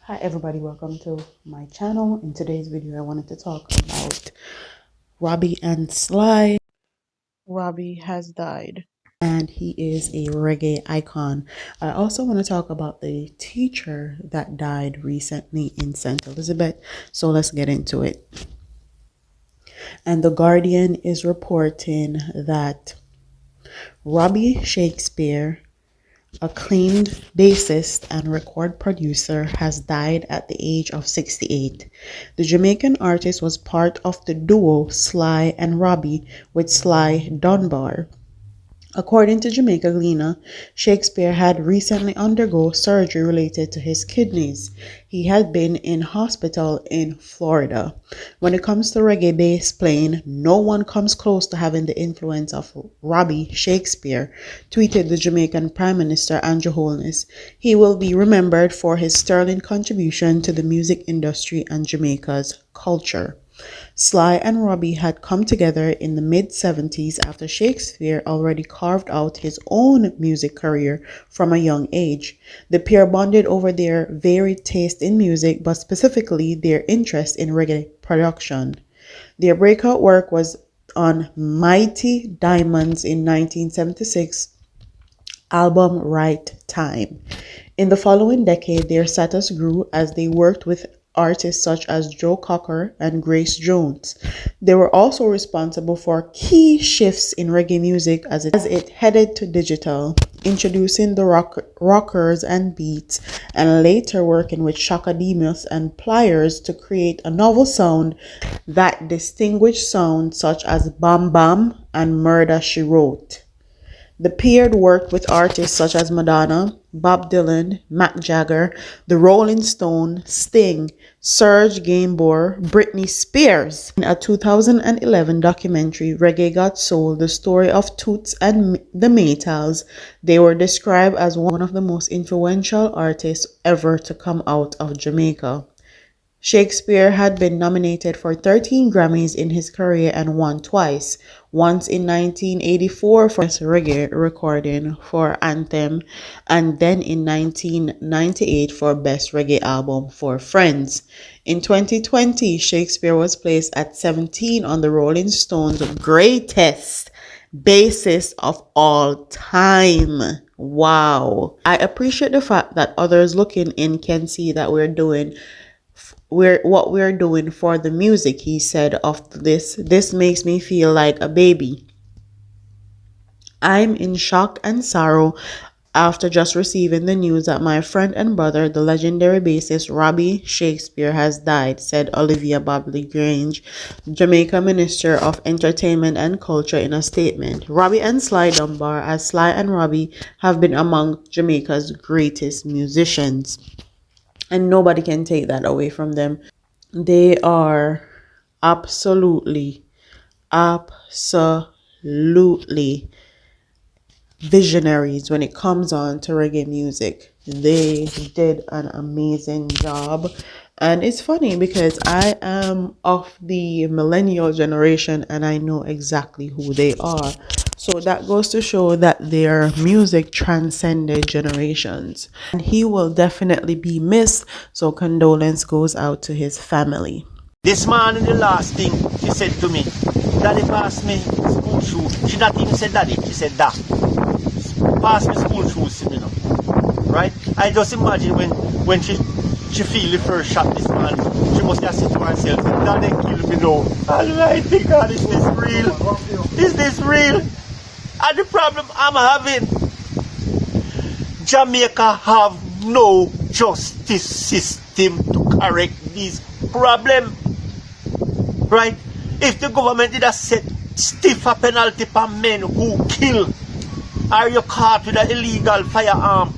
Hi everybody, welcome to my channel. In today's video I wanted to talk about Robbie and Sly. Robbie has died and he is a reggae icon. I also want to talk about the teacher that died recently in St. Elizabeth, so let's get into it. And the Guardian is reporting that Robbie Shakespeare, acclaimed bassist and record producer, has died at the age of 68. The Jamaican artist was part of the duo Sly and Robbie with Sly Dunbar. According to Jamaica Gleaner, Shakespeare had recently undergone surgery related to his kidneys. He had been in hospital in Florida. When it comes to reggae bass playing, no one comes close to having the influence of Robbie Shakespeare, tweeted the Jamaican Prime Minister Andrew Holness. He will be remembered for his sterling contribution to the music industry and Jamaica's culture. Sly and Robbie had come together in the mid-70s after Shakespeare already carved out his own music career from a young age. The pair bonded over their varied taste in music, but specifically their interest in reggae production. Their breakout work was on Mighty Diamonds in 1976 album Right Time. In the following decade, their status grew as they worked with artists such as Joe Cocker and Grace Jones. They were also responsible for key shifts in reggae music as it headed to digital, introducing the rockers and beats, and later working with Shaka Demus and Pliers to create a novel sound that distinguished sounds such as Bam Bam and Murder She Wrote. The pair worked with artists such as Madonna, Bob Dylan, Mick Jagger, The Rolling Stones, Sting, Serge Gainsbourg, Britney Spears. In a 2011 documentary, Reggae Got Soul, the story of Toots and the Maytals, they were described as one of the most influential artists ever to come out of Jamaica. Shakespeare had been nominated for 13 Grammys in his career and won twice, once in 1984 for Best Reggae Recording for Anthem, and then in 1998 for Best Reggae Album for Friends. In 2020, Shakespeare was placed at 17 on the Rolling Stones Greatest Bassist of All Time. Wow. I appreciate the fact that others looking in can see that we're doing for the music. He said of this makes me feel like a baby. I'm in shock and sorrow after just receiving the news that my friend and brother, the legendary bassist Robbie Shakespeare, has died, said Olivia Bobley Grange, Jamaica Minister of Entertainment and Culture, in a statement. Robbie and Sly Dunbar, as Sly and Robbie, have been among Jamaica's greatest musicians, and nobody can take that away from them. They are absolutely visionaries when it comes on to reggae music. They did an amazing job. And it's funny because I am of the millennial generation and I know exactly who they are. So that goes to show that their music transcended generations. And he will definitely be missed. So condolence goes out to his family. This morning, the last thing she said to me, Daddy, pass me school shoes. She not even said Daddy, she said Dad. Pass me school shoes, you know. Right? I just imagine when she feel the first shot this morning, she must have said to herself, Daddy kill me now. Almighty God, is this real? Is this real? And the problem I'm having, Jamaica have no justice system to correct this problem. Right? If the government did a set stiffer penalty for men who kill, are you caught with an illegal firearm,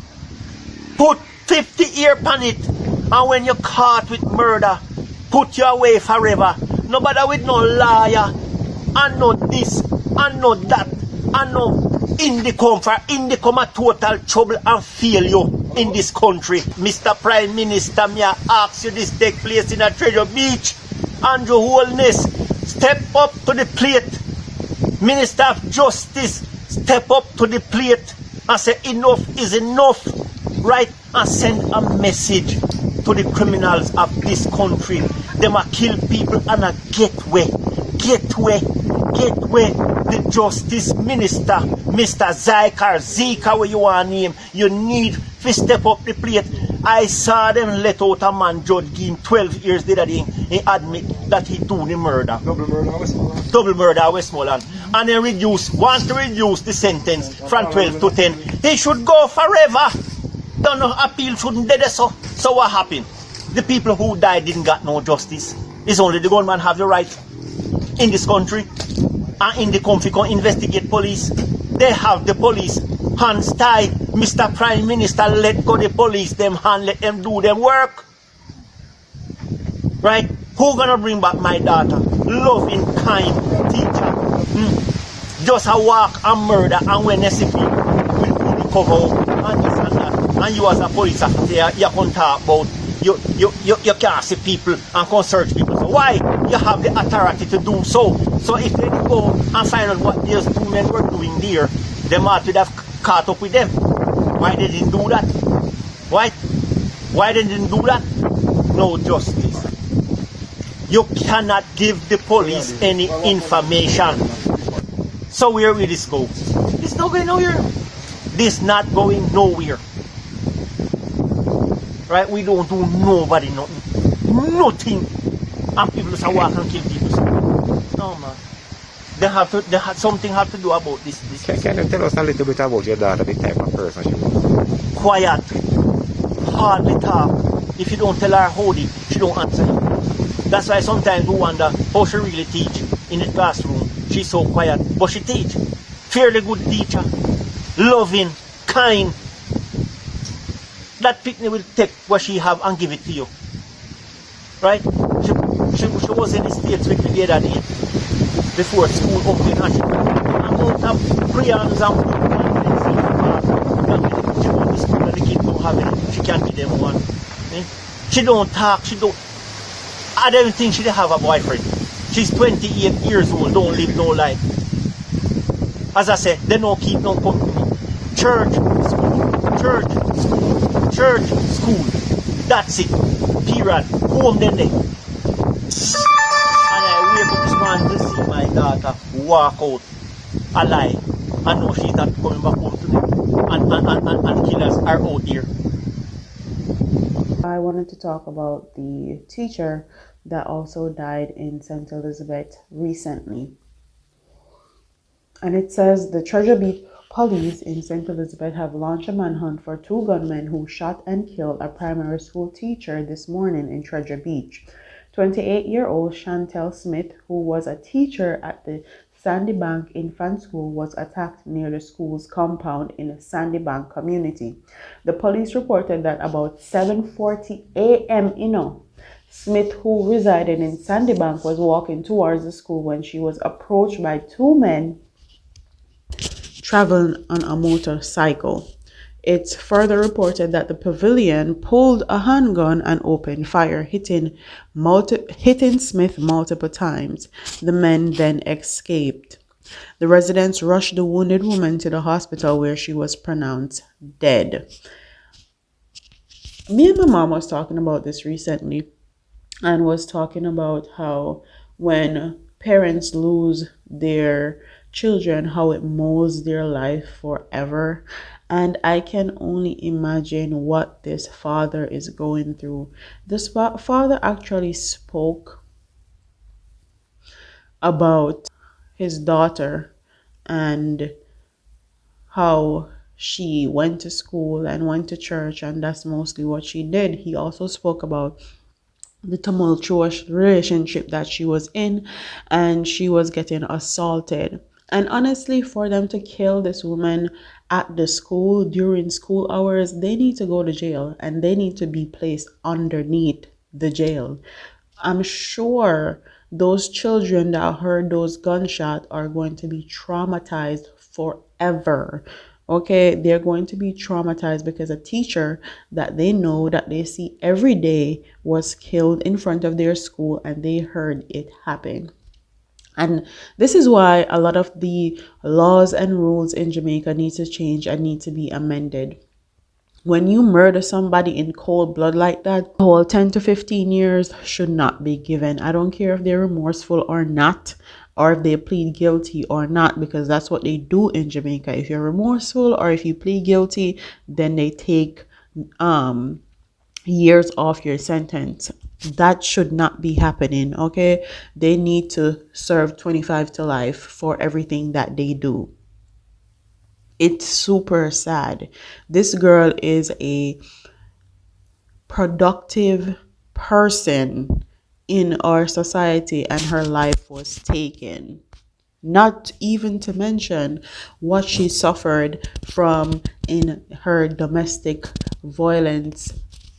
put 50 years on it, and when you're caught with murder, put you away forever. Nobody with no lawyer, and no this, and no that, and no indicum for indicum a total trouble and failure in this country. Mr. Prime Minister, may I ask you this take place in a Treasure Beach? Andrew Holness, step up to the plate. Minister of Justice, step up to the plate and say enough is enough, right? And send a message to the criminals of this country. Them a kill people and a get away. The Justice Minister, Mr. Zika, where you want to name, you need to step up the plate. I saw them let out a man, judge, give him 12 years, did he admit that he do the murder. Double murder at Westmoreland. And they want to reduce the sentence from 12 to 10. He should go forever. Don't know, appeal shouldn't do so. So what happened? The people who died didn't get no justice. It's only the gunman have the right in this country and in the country can investigate police. They have the police hands tied. Mr. Prime Minister, let go the police them hand, let them do them work. Right? Who gonna bring back my daughter? Loving, kind teacher. Just a walk and murder, and when they see people will pull the cover up and this and that. And you as a police officer, you can talk about you can't see people and can search people. So why? You have the authority to do so. So if they go and find out what these two men were doing there, they might have caught up with them. Why they didn't do that? Why they didn't do that? No justice. You cannot give the police any information. So where will this go? It's not going nowhere. This not going nowhere. Right? We don't do nobody nothing. Nothing. And people just walk and kill people. No man. Something have to do about this. Can you tell us a little bit about your daughter, the type of person she was? Quiet. Hardly talk. If you don't tell her howdy, she don't answer. That's why sometimes we wonder how she really teach in the classroom. She's so quiet, but she teach. Fairly good teacher. Loving, kind. That picnic will take what she have and give it to you. Right? She was in the States with me the other day. Before school opened and she amount of crayons and she go to school and the kids don't have it. She can't give them one. She don't talk, I don't think she have a boyfriend. She's 28 years old, don't live no life. As I said, they don't keep no company. Church, school. That's it. Period. Home then they. And I wake up this morning to see my daughter walk out alive. I know she's not coming back home today. And killers are out here. I wanted to talk about the teacher that also died in St. Elizabeth recently. And it says the Treasure Beach police in St. Elizabeth have launched a manhunt for two gunmen who shot and killed a primary school teacher this morning in Treasure Beach. 28-year-old Chantel Smith, who was a teacher at the Sandy Bank Infant School, was attacked near the school's compound in the Sandy Bank community. The police reported that about 7:40 a.m. Smith, who resided in Sandy Bank, was walking towards the school when she was approached by two men traveling on a motorcycle. It's further reported that the pavilion pulled a handgun and opened fire, hitting Smith multiple times. The men then escaped. The residents rushed the wounded woman to the hospital where she was pronounced dead. Me and my mom was talking about this recently and was talking about how when parents lose their children, how it molds their life forever. And I can only imagine what this father is going through. This father actually spoke about his daughter and how she went to school and went to church, and that's mostly what she did. He also spoke about the tumultuous relationship that she was in, and she was getting assaulted. And honestly, for them to kill this woman at the school during school hours, they need to go to jail and they need to be placed underneath the jail. I'm sure those children that heard those gunshots are going to be traumatized forever. Okay, they're going to be traumatized because a teacher that they know, that they see every day, was killed in front of their school and they heard it happen. And this is why a lot of the laws and rules in Jamaica need to change and need to be amended. When you murder somebody in cold blood like that, the whole 10 to 15 years should not be given. I don't care if they're remorseful or not, or if they plead guilty or not, because that's what they do in Jamaica. If you're remorseful or if you plead guilty, then they take years off your sentence. That should not be happening, okay? They need to serve 25 to life for everything that they do. It's super sad. This girl is a productive person in our society, and her life was taken. Not even to mention what she suffered from in her domestic violence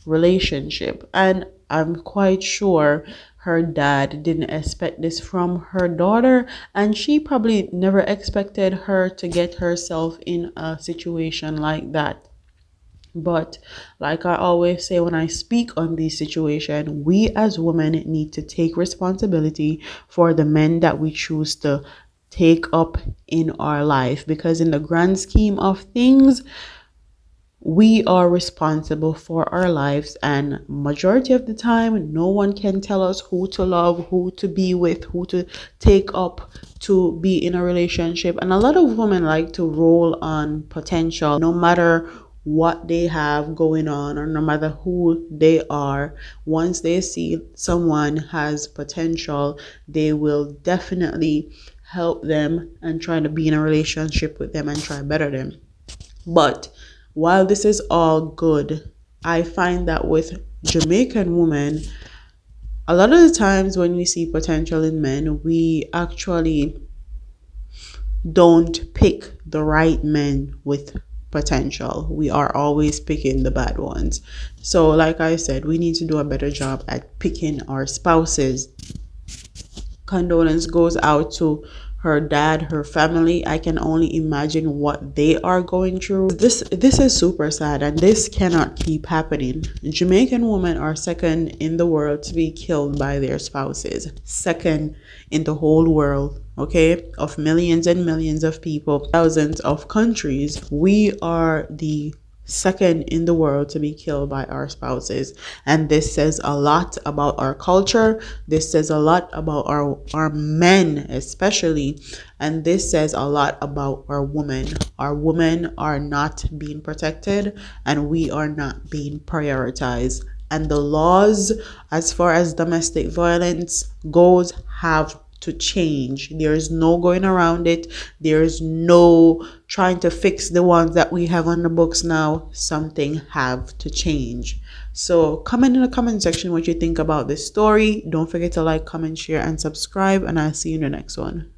relationship. And I'm quite sure her dad didn't expect this from her daughter, and she probably never expected her to get herself in a situation like that. But like I always say when I speak on these situations, we as women need to take responsibility for the men that we choose to take up in our life, because in the grand scheme of things, we are responsible for our lives, and majority of the time no one can tell us who to love, who to be with, who to take up to be in a relationship. And a lot of women like to roll on potential, no matter what they have going on or no matter who they are. Once they see someone has potential, they will definitely help them and try to be in a relationship with them and try better them. But while this is all good, I find that with Jamaican women, a lot of the times when we see potential in men, we actually don't pick the right men with potential. We are always picking the bad ones. So, like I said, we need to do a better job at picking our spouses. Condolence goes out to her dad, her family. I can only imagine what they are going through. This is super sad, and this cannot keep happening. Jamaican women are second in the world to be killed by their spouses. Second in the whole world, okay? Of millions and millions of people, thousands of countries, we are the second in the world to be killed by our spouses. And this says a lot about our culture. This says a lot about our men especially, and this says a lot about our women. Our women are not being protected, and we are not being prioritized. And the laws as far as domestic violence goes have to change. There's no going around it. There's no trying to fix the ones that we have on the books now. Something have to change. So comment in the comment section what you think about this story. Don't forget to like, comment, share, and subscribe, and I'll see you in the next one.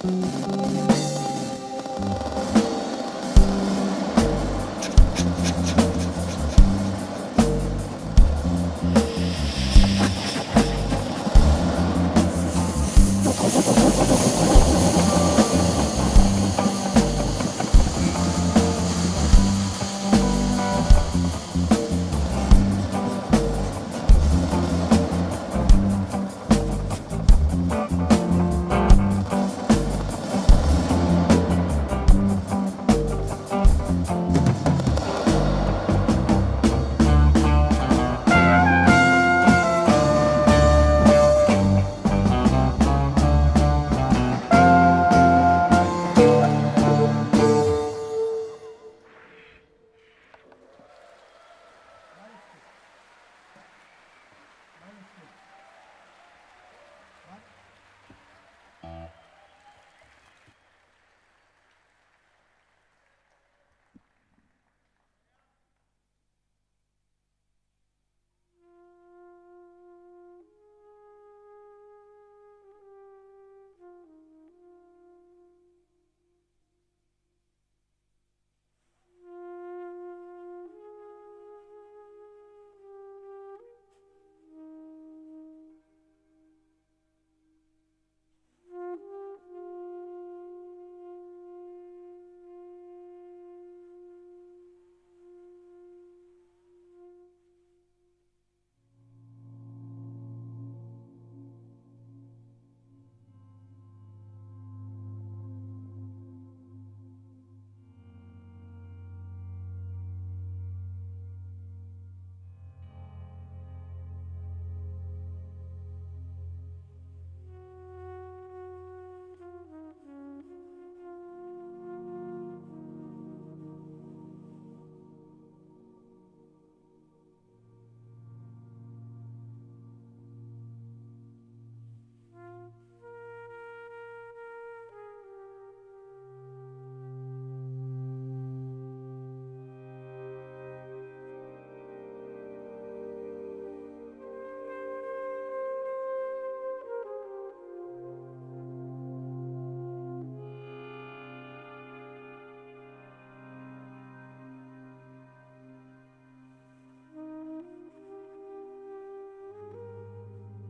you.